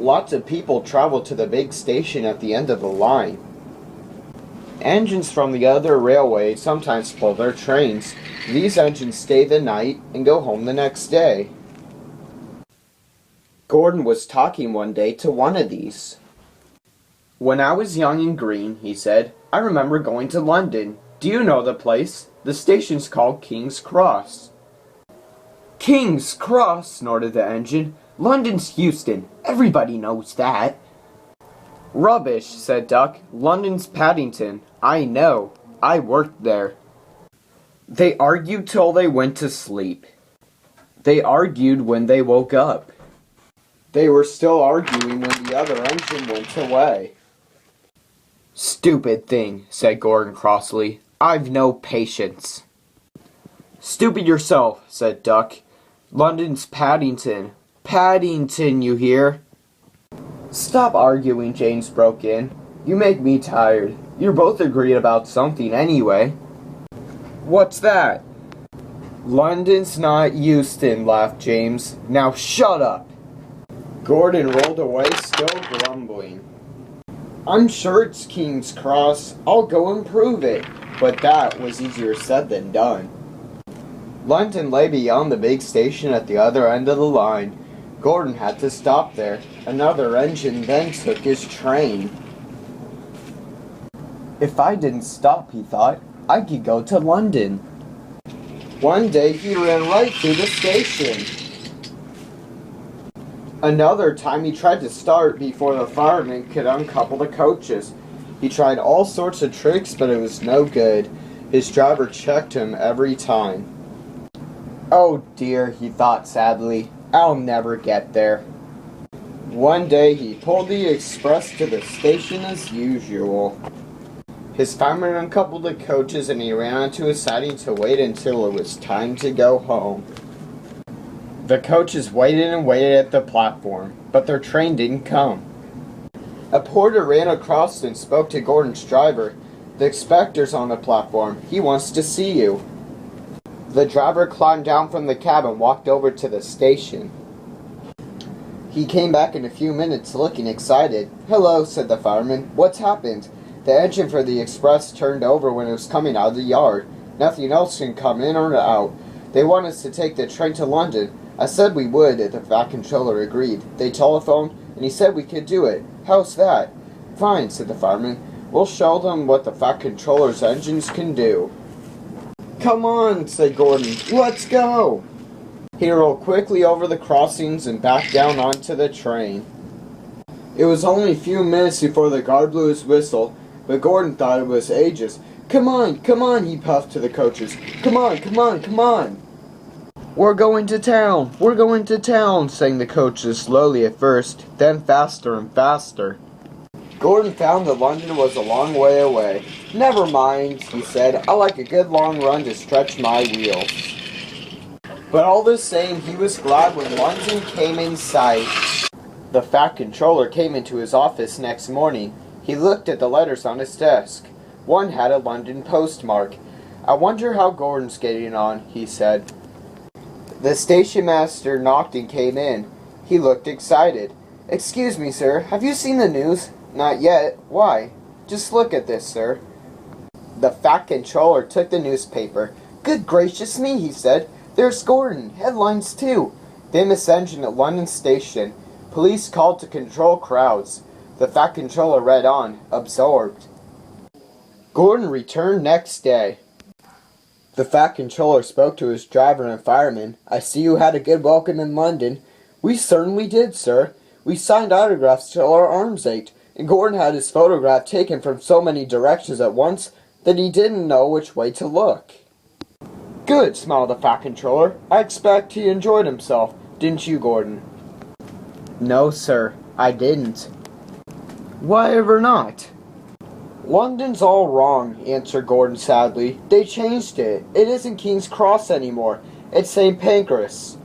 Lots of people travel to the big station at the end of the line. Engines from the other railway sometimes pull their trains. These engines stay the night and go home the next day. Gordon was talking one day to one of these. "When I was young and green," he said, "I remember going to London. Do you know the place? The station's called King's Cross." "King's Cross," snorted the engine. "London's Euston. Everybody knows that." "Rubbish," said Duck. "London's Paddington. I know. I worked there." They argued till they went to sleep. They argued when they woke up. They were still arguing when the other engine went away. "Stupid thing," said Gordon crossly. "I've no patience." "Stupid yourself," said Duck. "London's Paddington. Paddington, you hear?" "Stop arguing," James broke in. "You make me tired. You're both agreed about something anyway." "What's that?" "London's not Euston," laughed James. "Now shut up." Gordon rolled away, still grumbling. "I'm sure it's King's Cross. I'll go and prove it." But that was easier said than done. London lay beyond the big station at the other end of the line. Gordon had to stop there. Another engine then took his train. "If I didn't stop," he thought, "I could go to London." One day he ran right through the station. Another time he tried to start before the fireman could uncouple the coaches. He tried all sorts of tricks, but it was no good. His driver checked him every time. "Oh dear," he thought sadly, "I'll never get there." One day he pulled the express to the station as usual. His fireman uncoupled the coaches and he ran onto his siding to wait until it was time to go home. The coaches waited and waited at the platform, but their train didn't come. A porter ran across and spoke to Gordon's driver. "The inspector's on the platform. He wants to see you." The driver climbed down from the cab and walked over to the station. He came back in a few minutes looking excited. "Hello," said the fireman. "What's happened?" "The engine for the express turned over when it was coming out of the yard. Nothing else can come in or out. They want us to take the train to London. I said we would if the Fat Controller agreed. They telephoned, and he said we could do it. How's that?" "Fine," said the fireman. "We'll show them what the Fat Controller's engines can do." "Come on," said Gordon. "Let's go." He rolled quickly over the crossings and back down onto the train. It was only a few minutes before the guard blew his whistle, but Gordon thought it was ages. Come on," he puffed to the coaches. Come on. "We're going to town," sang the coaches slowly at first, then faster and faster. Gordon found that London was a long way away. "Never mind," he said. "I like a good long run to stretch my wheels." But all the same, he was glad when London came in sight. The Fat Controller came into his office next morning. He looked at the letters on his desk. One had a London postmark. "I wonder how Gordon's getting on," he said. The station master knocked and came in. He looked excited. "Excuse me, sir, have you seen the news?" "Not yet. Why?" "Just look at this, sir." The Fat Controller took the newspaper. "Good gracious me," he said. "There's Gordon. Headlines, too. Famous engine at London Station. Police called to control crowds." The Fat Controller read on, absorbed. Gordon returned next day. The Fat Controller spoke to his driver and fireman. "I see you had a good welcome in London." "We certainly did, sir. We signed autographs till our arms ached, and Gordon had his photograph taken from so many directions at once that he didn't know which way to look." "Good," smiled the Fat Controller. "I expect he enjoyed himself. Didn't you, Gordon?" "No, sir, I didn't." "Why ever not?" "London's all wrong," answered Gordon sadly. "They changed it. It isn't King's Cross anymore. It's St. Pancras."